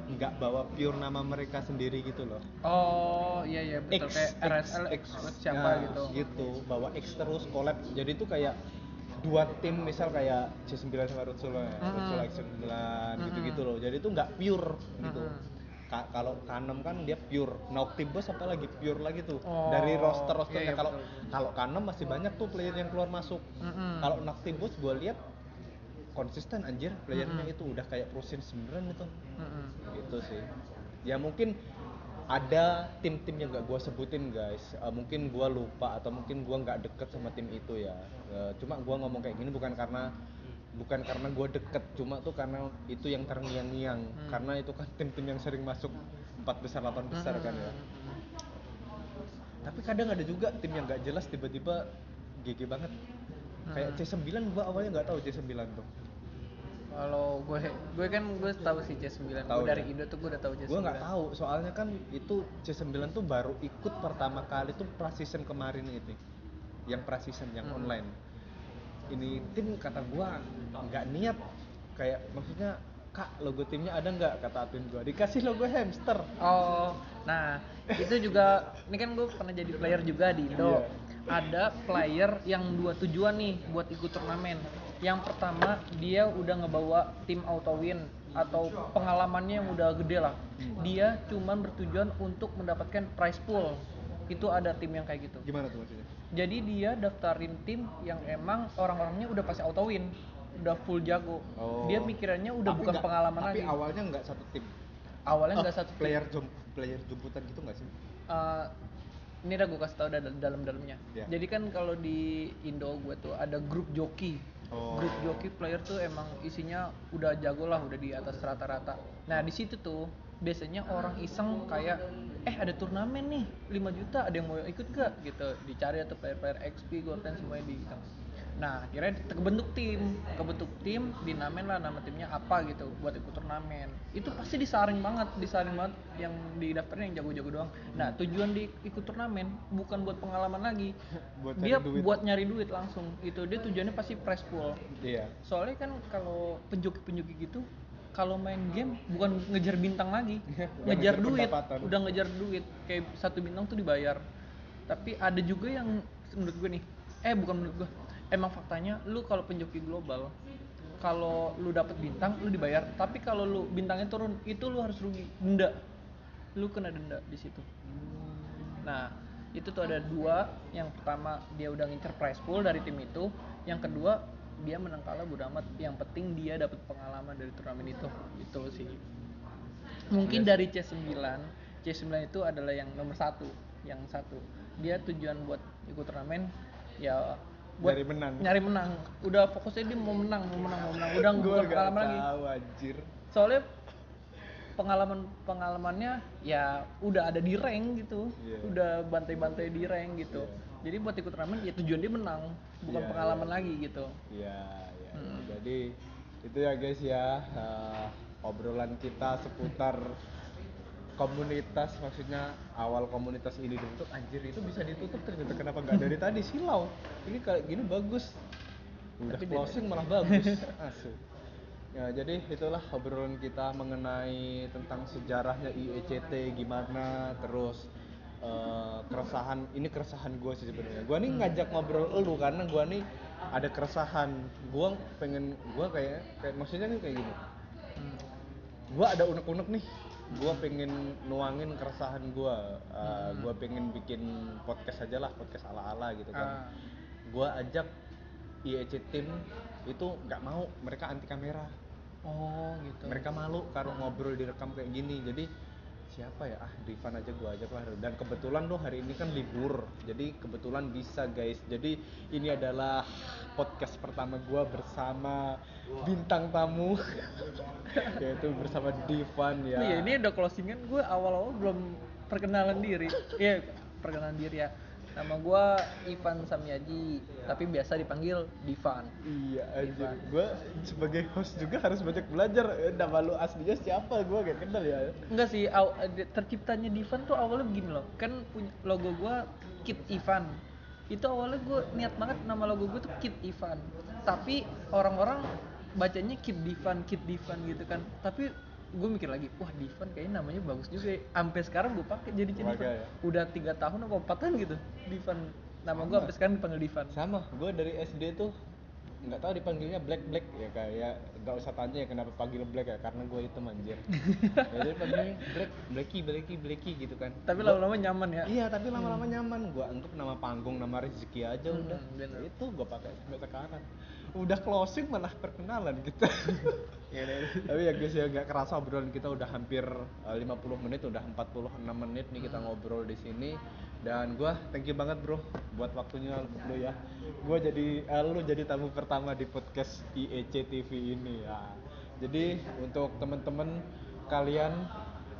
[SPEAKER 1] nggak bawa pure nama mereka sendiri gitu loh.
[SPEAKER 2] Oh iya betul, kayak RSL siapa
[SPEAKER 1] gitu bawa X terus collab, jadi tuh kayak dua tim misal kayak C9 sama Rotsul ya, Rotsul X9 gitu-gitu loh, jadi tuh nggak pure gitu. Kalau Kanem kan dia pure, Naftibos apa lagi pure lagi tuh dari rosternya. Kalau Kanem masih banyak tuh player yang keluar masuk. Kalau Naftibos gue lihat konsisten anjir playernya, itu udah kayak Prusin 9 itu. Gitu sih. Ya mungkin ada tim-tim yang gak gue sebutin guys, mungkin gue lupa atau mungkin gue nggak deket sama tim itu ya. Cuma gue ngomong kayak gini bukan karena gue deket, cuma tuh karena itu yang terngiang-ngiang. Karena itu kan tim-tim yang sering masuk 4 besar 8 besar kan ya. Tapi kadang ada juga tim yang gak jelas tiba-tiba GG banget. Kayak C9 gue awalnya nggak tahu C9 tuh.
[SPEAKER 2] Kalau gue kan tahu sih C9. Gue dari Indo tuh gue udah tahu C9.
[SPEAKER 1] Gue nggak tahu soalnya kan itu C9 tuh baru ikut pertama kali tuh pra-season kemarin itu, yang pra-season yang online. Ini tim kata gue nggak niat, kayak maksudnya Kak logo timnya ada nggak, kata admin gue, dikasih logo hamster.
[SPEAKER 2] Oh nah itu juga ini kan gue pernah jadi player juga di Indo. Ada player yang dua tujuan nih buat ikut turnamen. Yang pertama dia udah ngebawa tim auto win atau pengalamannya yang udah gede lah. Dia cuman bertujuan untuk mendapatkan prize pool. Itu ada tim yang kayak gitu.
[SPEAKER 1] Gimana tuh maksudnya?
[SPEAKER 2] Jadi dia daftarin tim yang emang orang-orangnya udah pasti auto win, udah full jago. Dia mikirannya udah tapi bukan pengalaman
[SPEAKER 1] tapi
[SPEAKER 2] lagi.
[SPEAKER 1] Tapi awalnya nggak satu tim.
[SPEAKER 2] Awalnya nggak satu
[SPEAKER 1] tim. Player jemputan gitu nggak sih?
[SPEAKER 2] Ini udah gue kasih tau dalam-dalamnya. Jadi kan kalau di Indo gue tuh ada grup joki. Grup joki player tuh emang isinya udah jago lah, udah di atas rata-rata. Nah di situ tuh biasanya orang iseng kayak ada turnamen nih 5 juta, ada yang mau ikut gak gitu, dicari atau player-player XP, Goten semuanya di. Nah akhirnya kebentuk tim, dinamain lah nama timnya apa gitu buat ikut turnamen. Itu pasti disaring banget yang didaftarin yang jago-jago doang. Nah tujuan di ikut turnamen bukan buat pengalaman lagi, buat nyari duit langsung. Itu dia tujuannya pasti prize pool. Soalnya kan kalau penjoki gitu kalau main game bukan ngejar bintang lagi, ngejar duit, udah ngejar duit. Kayak 1 bintang tuh dibayar. Tapi ada juga yang menurut gue nih, bukan menurut gue, emang faktanya lu kalau penjoki global, kalau lu dapet bintang lu dibayar, tapi kalau lu bintangnya turun itu lu harus rugi, denda, lu kena denda di situ. Nah itu tuh ada 2, yang pertama dia udah ngincer prize pool dari tim itu, yang kedua dia menang kalah bodo amat, yang penting dia dapat pengalaman dari turnamen itu sih. Mungkin dari C9 itu adalah yang nomor 1, yang satu dia tujuan buat ikut turnamen ya buat nyari menang. Udah fokusnya dia mau menang, udah bukan pengalaman lagi.
[SPEAKER 1] Anjir.
[SPEAKER 2] Soalnya pengalamannya ya udah ada di rank gitu, udah bantai-bantai di rank gitu. Jadi buat ikut turnamen ya tujuan dia menang, bukan pengalaman lagi gitu.
[SPEAKER 1] Jadi itu ya guys ya, obrolan kita seputar komunitas, maksudnya awal komunitas ini dibentuk. Anjir itu bisa ditutup ternyata, kenapa nggak dari tadi silau. Ini kayak gini bagus, udah tapi closing malah bagus. Asik. Ya jadi itulah obrolan kita mengenai tentang sejarahnya IECT gimana, terus keresahan gue sih sebenarnya. Gue nih ngajak ngobrol elu karena gue nih ada keresahan. Gue kayak maksudnya nih kayak gini. gue ada unek-unek nih, gue pengen nuangin keresahan gue, gue pengen bikin podcast aja lah, podcast ala-ala gitu kan. Gue ajak IEC tim itu nggak mau, mereka anti kamera.
[SPEAKER 2] Oh gitu.
[SPEAKER 1] Mereka malu kalau ngobrol direkam kayak gini. Jadi siapa ya, Divan aja gue ajak lah. Dan kebetulan tuh hari ini kan libur, jadi kebetulan bisa guys. Jadi ini adalah podcast pertama gue bersama bintang tamu yaitu bersama Divan ya.
[SPEAKER 2] Iya, ini udah closingan. Gue awal-awal belum perkenalan diri. Iya, perkenalan diri ya. Nama gue Ivan Samyaji, tapi biasa dipanggil Divan.
[SPEAKER 1] Iya anjir, gue sebagai host juga harus banyak belajar. Nama lu aslinya siapa, gue gak kenal ya.
[SPEAKER 2] Enggak sih, terciptanya Divan tuh awalnya begini loh. Kan punya logo gue Kid Ivan. Itu awalnya gue niat banget nama logo gue tuh Kid Ivan. Tapi orang-orang bacanya Kid Divan gitu kan. Tapi gue mikir lagi, wah Divan kayaknya namanya bagus juga. Sampai sekarang gue pakai jadi Divan.
[SPEAKER 1] Ya.
[SPEAKER 2] Udah 3 tahun atau 4 tahun gitu Divan. Nama gue sampai sekarang dipanggil Divan.
[SPEAKER 1] Sama, gue dari SD tuh nggak tahu dipanggilnya Black ya, kayak nggak usah tanya ya kenapa panggil Black ya, karena gue hitam anjir. Jadi panggilnya Blacky gitu kan.
[SPEAKER 2] Tapi lama-lama nyaman ya.
[SPEAKER 1] Iya, tapi lama-lama nyaman. Gue anggap nama panggung, nama rezeki aja udah.
[SPEAKER 2] Bener.
[SPEAKER 1] Itu gue pakai sampai sekarang. Udah closing malah perkenalan gitu. Tapi ya guys ya, nggak kerasa obrolan kita udah hampir 50 menit, udah 46 menit nih kita ngobrol di sini. Dan gue thank you banget bro buat waktunya lu ya. Gue jadi lu jadi tamu pertama di podcast IEC TV ini ya. Jadi untuk temen-temen kalian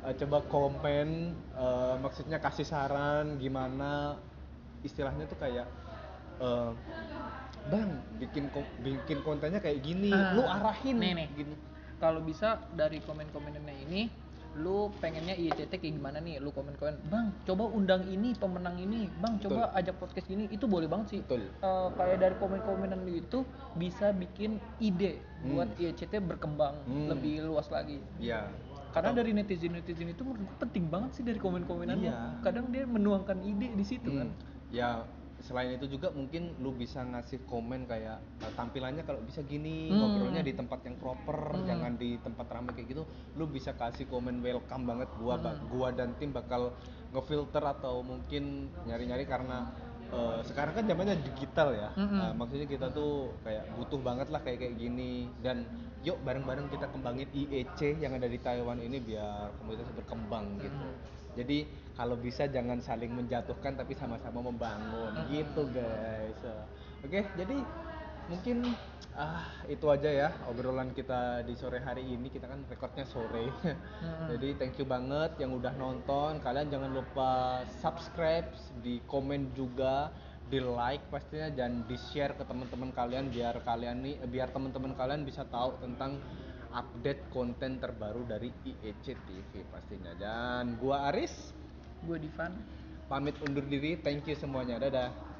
[SPEAKER 1] coba komen, maksudnya kasih saran gimana, istilahnya tuh kayak Bang, bikin kontennya kayak gini, lu arahin
[SPEAKER 2] nih.
[SPEAKER 1] gini.
[SPEAKER 2] Kalau bisa dari komen-komennya ini, lu pengennya IECT kayak gimana nih? Lu komen-komen, Bang, coba undang ini pemenang ini, Bang, coba ajak podcast gini, itu boleh banget sih.
[SPEAKER 1] Betul.
[SPEAKER 2] Kayak dari komen-komenan lu itu bisa bikin ide buat IECT berkembang lebih luas lagi.
[SPEAKER 1] Iya.
[SPEAKER 2] Karena dari netizen itu menurut gue penting banget sih dari komen-komenannya.
[SPEAKER 1] Iya.
[SPEAKER 2] Kadang dia menuangkan ide di situ kan.
[SPEAKER 1] Ya, selain itu juga mungkin lu bisa ngasih komen kayak tampilannya kalau bisa gini, ngobrolnya di tempat yang proper, jangan di tempat ramai kayak gitu. Lu bisa kasih komen welcome banget. Gua dan tim bakal ngefilter atau mungkin nyari-nyari karena sekarang kan zamannya digital ya. Maksudnya kita tuh kayak butuh banget lah kayak gini, dan yuk bareng-bareng kita kembangin IEC yang ada di Taiwan ini biar komunitas berkembang gitu. Jadi kalau bisa jangan saling menjatuhkan tapi sama-sama membangun gitu guys. Oke, jadi mungkin itu aja ya obrolan kita di sore hari ini. Kita kan recordnya sore. Jadi thank you banget yang udah nonton. Kalian jangan lupa subscribe, di komen juga, di like pastinya, dan di share ke teman-teman kalian biar teman-teman kalian bisa tahu tentang update konten terbaru dari IEC TV pastinya. Dan gua Aris,
[SPEAKER 2] Gue Divan.
[SPEAKER 1] pamit undur diri. Thank you semuanya. Dadah.